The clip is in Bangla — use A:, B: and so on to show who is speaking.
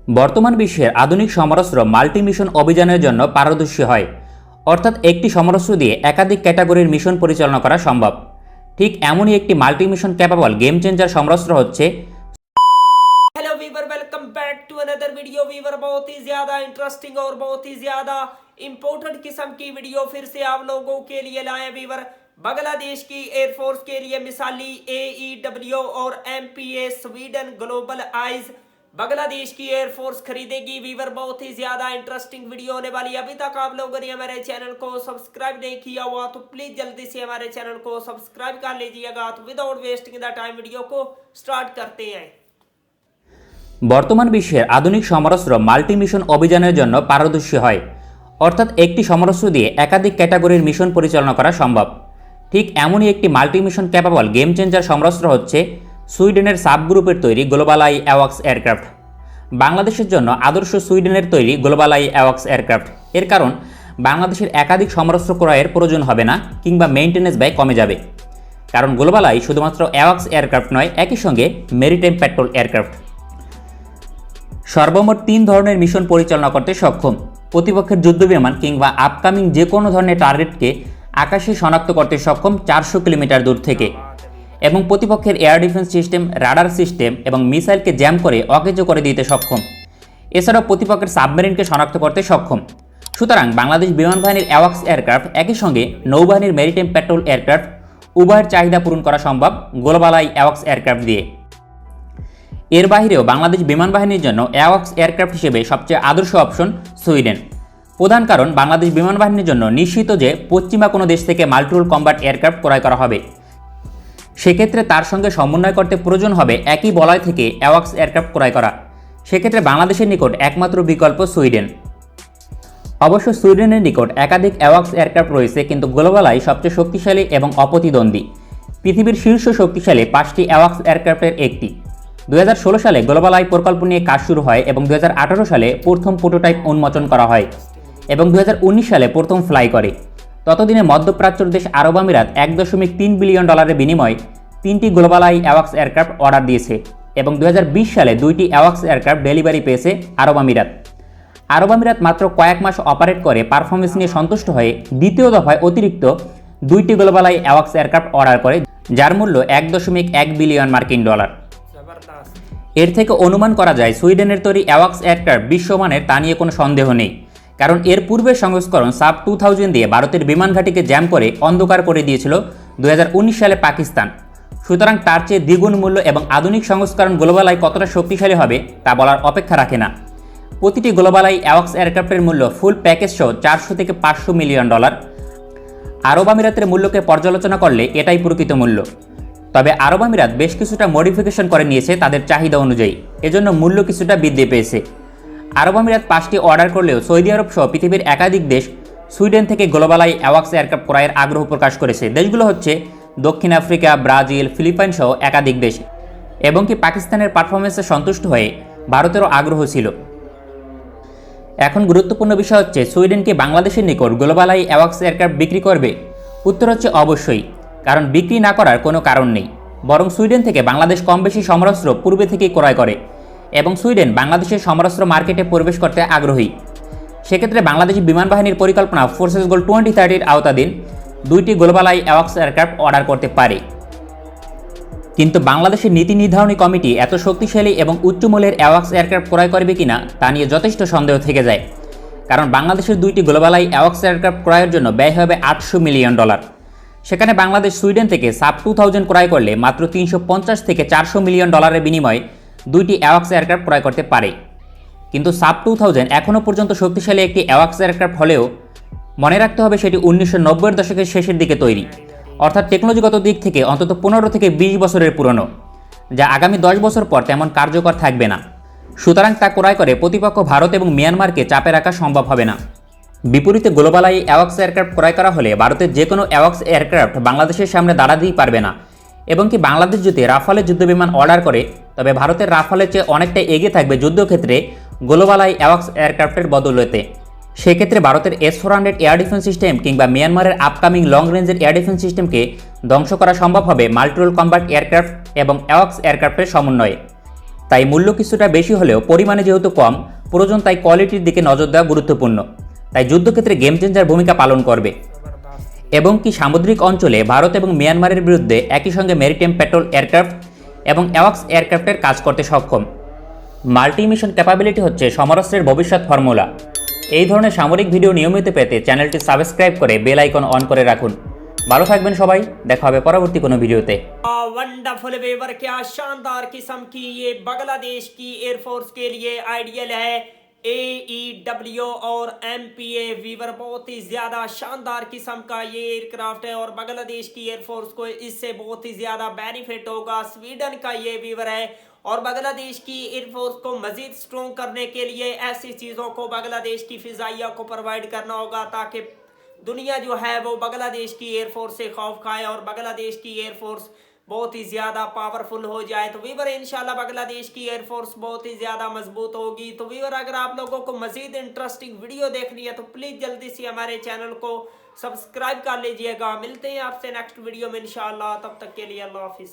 A: বর্তমান বিশ্বের আধুনিক সমরাস্ত্র মাল্টি মিশন অভিযানের জন্য পারদর্শী হয়, অর্থাৎ একটি সমরাস্ত্র দিয়ে একাধিক ক্যাটাগরির মিশন পরিচালনা করা সম্ভব। ঠিক এমনই একটি multi mission capable game changer সমরাস্ত্র হচ্ছে
B: hello viewer, welcome back to another video. Viewer बहुत ही ज्यादा इंटरेस्टिंग और बहुत ही ज्यादा इंपॉर्टेंट किस्म की वीडियो फिर से आप लोगों के लिए लाए वीवर। बांग्लादेश की एयरफोर्स के लिए मिसाली AEW और MPA Sweden global eyes Bangladesh की एयरफोर्स खरीदेगी वीवर। बहुत ही ज्यादा इंटरेस्टिंग वीडियो होने वाली है। अभी तक आप लोगों ने हमारे चैनल को सब्सक्राइब नहीं किया हुआ तो प्लीज जल्दी से हमारे चैनल को सब्सक्राइब कर लीजिएगा। तो without wasting the time video को स्टार्ट करते हैं।
A: বর্তমান বিশ্বের আধুনিক সমরাস্ত্র মাল্টি মিশন অভিযানের জন্য পারদর্শী হয়, অর্থাৎ একটি সমরাস্ত্র দিয়ে একাধিক ক্যাটাগরির মিশন পরিচালনা করা সম্ভব। ঠিক এমনই একটি multi mission capable game changer সমরাস্ত্র হচ্ছে সুইডেনের সাব গ্রুপের তৈরি গ্লোবাল আই অ্যাওয়াক্স এয়ারক্রাফট। বাংলাদেশের জন্য আদর্শ সুইডেনের তৈরি গ্লোবাল আই অ্যাওয়াক্স এয়ারক্রাফট। এর কারণ বাংলাদেশের একাধিক সমরাস্ত্র ক্রয়ের প্রয়োজন হবে না কিংবা মেইনটেনেন্স ব্যয় কমে যাবে, কারণ গ্লোবাল আই শুধুমাত্র অ্যাওয়াক্স এয়ারক্রাফট নয়, একই সঙ্গে মেরিটাইম পেট্রোল এয়ারক্রাফট। সর্বমোট 3 ধরনের মিশন পরিচালনা করতে সক্ষম। প্রতিপক্ষের যুদ্ধবিমান কিংবা আপকামিং যে কোনো ধরনের টার্গেটকে আকাশে শনাক্ত করতে সক্ষম 400 কিলোমিটার দূর থেকে, এবং প্রতিপক্ষের air defence system, radar system এবং মিসাইলকে জ্যাম করে অকেজো করে দিতে সক্ষম। এছাড়াও প্রতিপক্ষের সাবমেরিনকে শনাক্ত করতে সক্ষম। সুতরাং বাংলাদেশ বিমান বাহিনীর অ্যাওয়াক্স এয়ারক্রাফট একই সঙ্গে নৌবাহিনীর মেরিটাইম পেট্রোল এয়ারক্রাফট উভয়ের চাহিদা পূরণ করা সম্ভব গ্লোবাল আই অ্যাওয়াক্স এয়ারক্রাফট দিয়ে। এর বাইরেও বাংলাদেশ বিমান বাহিনীর জন্য অ্যাওয়াক্স এয়ারক্রাফট হিসেবে সবচেয়ে আদর্শ অপশন সুইডেন। প্রধান কারণ বাংলাদেশ বিমান বাহিনীর জন্য নিশ্চিত যে পশ্চিমা কোনো দেশ থেকে মাল্টিরোল কম্ব্যাট এয়ারক্রাফট ক্রয় করা হবে। সেক্ষেত্রে তার সঙ্গে সমন্বয় করতে প্রয়োজন হবে একই বলয় থেকে অ্যাওয়াক্স এয়ারক্রাফট ক্রয় করা। সেক্ষেত্রে বাংলাদেশের নিকট একমাত্র বিকল্প সুইডেন। অবশ্য সুইডেনের নিকট একাধিক অ্যাওয়াক্স এয়ারক্রাফট রয়েছে, কিন্তু গ্লোবাল আই সবচেয়ে শক্তিশালী এবং অপ্রতিদ্বন্দ্বী। পৃথিবীর শীর্ষ শক্তিশালী 5টি অ্যাওয়াক্স এয়ারক্রাফটের একটি। 2016 সালে গ্লোবাল আই প্রকল্প নিয়ে কাজ শুরু হয় এবং 2018 সালে প্রথম প্রোটোটাইপ উন্মোচন করা হয় এবং 2019 সালে প্রথম ফ্লাই করে। ততদিনে মধ্যপ্রাচ্যের দেশ আরব আমিরাত $1.3 বিলিয়ন বিনিময়ে 3টি গ্লোবাল আই অ্যাওয়াক্স এয়ারক্রাফট অর্ডার দিয়েছে এবং 2020 সালে 2টি অ্যাওয়াক্স এয়ারক্রাফট ডেলিভারি পেয়েছে আরব আমিরাত। আরব আমিরাত মাত্র কয়েক মাস অপারেট করে পারফরমেন্স নিয়ে সন্তুষ্ট হয়ে দ্বিতীয় দফায় অতিরিক্ত 2টি গ্লোবাল আই অ্যাওয়াক্স এয়ারক্রাফট অর্ডার করে, যার মূল্য $1.1 বিলিয়ন মার্কিন ডলার। এর থেকে অনুমান করা যায় সুইডেনের তৈরি অ্যাওয়াক্স এয়ারক্রাফট বিশ্বমানের, তা নিয়ে কোনো সন্দেহ নেই, কারণ এর পূর্বের সংস্করণ সাব 2000 দিয়ে ভারতের বিমান ঘাঁটিকে জ্যাম করে অন্ধকার করে দিয়েছিল 2019 সালে পাকিস্তান। সুতরাং তার চেয়ে দ্বিগুণ মূল্য এবং আধুনিক সংস্করণ গ্লোবাল আই কতটা শক্তিশালী হবে তা বলার অপেক্ষা রাখে না। প্রতিটি গ্লোবাল আই অ্যাওয়াক্স এয়ারক্রাফটের মূল্য ফুল প্যাকেজ সহ $400 থেকে $500 মিলিয়ন। আরব আমিরাতের মূল্যকে পর্যালোচনা করলে এটাই প্রকৃত মূল্য। তবে আরব আমিরাত বেশ কিছুটা মডিফিকেশন করে নিয়েছে তাদের চাহিদা অনুযায়ী, এজন্য মূল্য কিছুটা বৃদ্ধি পেয়েছে। আরব আমিরাত 5টি অর্ডার করলেও সৌদি আরব সহ পৃথিবীর একাধিক দেশ সুইডেন থেকে গ্লোবাল আই অ্যাওয়াক্স এয়ারক্রাফট ক্রয়ের আগ্রহ প্রকাশ করেছে। দেশগুলো হচ্ছে দক্ষিণ আফ্রিকা, ব্রাজিল, ফিলিপাইন সহ একাধিক দেশ, এবং কি পাকিস্তানের পারফরমেন্সে সন্তুষ্ট হয়ে ভারতেরও আগ্রহ ছিল। এখন গুরুত্বপূর্ণ বিষয় হচ্ছে সুইডেন কি বাংলাদেশের নিকট গ্লোবাল আই অ্যাওয়াক্স এয়ারক্রাফট বিক্রি করবে? উত্তর হচ্ছে অবশ্যই, কারণ বিক্রি না করার কোনো কারণ নেই। বরং সুইডেন থেকে বাংলাদেশ কম বেশি সমরাস্ত্র পূর্বে থেকেই ক্রয় করে এবং সুইডেন বাংলাদেশের সমরাস্ত্র মার্কেটে প্রবেশ করতে আগ্রহী। সেক্ষেত্রে বাংলাদেশ বিমান বাহিনীর পরিকল্পনা ফোর্সেস গোল 2030-র আওতাধীন 2টি গ্লোবাল আই অ্যাওয়াক্স এয়ারক্রাফট অর্ডার করতে পারে। কিন্তু বাংলাদেশের নীতি নির্ধারণী কমিটি এত শক্তিশালী এবং উচ্চ মূল্যের অ্যাওয়াক্স এয়ারক্রাফট ক্রয় করবে কিনা তা নিয়ে যথেষ্ট সন্দেহ থেকে যায়, কারণ বাংলাদেশের 2টি গ্লোবাল আই অ্যাওয়াক্স এয়ারক্রাফট ক্রয়ের জন্য ব্যয় হবে $800 মিলিয়ন। সেখানে বাংলাদেশ সুইডেন থেকে সাব 2000 ক্রয় করলে মাত্র $350 থেকে $400 মিলিয়ন বিনিময়ে 2টি অ্যাওয়াক্স এয়ারক্রাফট ক্রয় করতে পারে। কিন্তু সাব 2000 এখনও পর্যন্ত শক্তিশালী একটি অ্যাওয়াক্স এয়ারক্রাফট হলেও মনে রাখতে হবে সেটি 1990-এর দশকের শেষের দিকে তৈরি, অর্থাৎ টেকনোলজিগত দিক থেকে অন্তত 15 থেকে 20 বছরের পুরনো, যা আগামী 10 বছর পর তেমন কার্যকর থাকবে না। সুতরাং তা ক্রয় করে প্রতিপক্ষ ভারত এবং মিয়ানমারকে চাপে রাখা সম্ভব হবে না। বিপরীতে গ্লোবাল আই অ্যাওয়াক্স এয়ারক্রাফট ক্রয় করা হলে ভারতের যে কোনো অ্যাওয়াক্স এয়ারক্রাফট বাংলাদেশের সামনে দাঁড়াতেই পারবে না, এবং কি বাংলাদেশ যদি রাফালের যুদ্ধবিমান অর্ডার করে তবে ভারতের রাফালের চেয়ে অনেকটা এগিয়ে থাকবে যুদ্ধক্ষেত্রে গ্লোবাল আই অ্যাওয়াক্স এয়ারক্রাফটের বদৌলতে। সেক্ষেত্রে ভারতের S-400 এয়ার ডিফেন্স সিস্টেম কিংবা মিয়ানমারের আপকামিং লং রেঞ্জের এয়ার ডিফেন্স সিস্টেমকে ধ্বংস করা সম্ভব হবে মাল্টিরোল কম্ব্যাট এয়ারক্রাফট এবং অ্যাওয়াক্স এয়ারক্রাফটের সমন্বয়ে। তাই মূল্য কিছুটা বেশি হলেও পরিমাণে যেহেতু কম, প্রয়োজন তাই কোয়ালিটির দিকে নজর দেওয়া গুরুত্বপূর্ণ। তাই যুদ্ধক্ষেত্রে গেম চেঞ্জার ভূমিকা পালন করবে এবং কি সামুদ্রিক অঞ্চলে ভারত এবং মিয়ানমারের বিরুদ্ধে একই সঙ্গে মেরিটাইম পেট্রোল এয়ারক্রাফট এবং অ্যাওয়াক্স এয়ারক্রাফটের কাজ করতে সক্ষম। মাল্টি মিশন ক্যাপাবিলিটি হচ্ছে সমরাস্ত্রের ভবিষ্যৎ ফর্মুলা। এই ধরনের সামরিক ভিডিও নিয়মিত পেতে চ্যানেলটি সাবস্ক্রাইব করে বেল আইকন অন করে রাখুন। ভালো থাকবেন সবাই, দেখা হবে পরবর্তী কোনো ভিডিওতে।
B: वंडरफुल वेवर, क्या शानदार किस्म की ये बांग्लादेश की एयरफोर्स के लिए आइडियल है AEW और MPA वीवर। बहुत ही ज्यादा शानदार किस्म का ये एयरक्राफ्ट है और बांग्लादेश की एयरफोर्स को इससे बहुत ही ज्यादा बेनिफिट होगा। स्वीडन का ये वीवर है और बांग्लादेश की एयरफोर्स को मजीद स्ट्रॉन्ग करने के लिए ऐसी चीजों को बांग्लादेश की फिजाइया को प्रोवाइड करना होगा ताकि दुनिया जो है वो बांग्लादेश की एयरफोर्स से खौफ खाए और बांग्लादेश की एयरफोर्स बहुत ही ज्यादा पावरफुल हो जाए। तो वीवर इंशाल्लाह बांग्लादेश की एयरफोर्स बहुत ही ज्यादा मजबूत होगी। तो वीवर अगर आप लोगों को मजीद इंटरेस्टिंग वीडियो देखनी है तो प्लीज जल्दी से हमारे चैनल को सब्सक्राइब कर लीजिएगा। मिलते हैं आपसे नेक्स्ट वीडियो में इंशाल्लाह, तब तक के लिए अल्लाह हाफिज।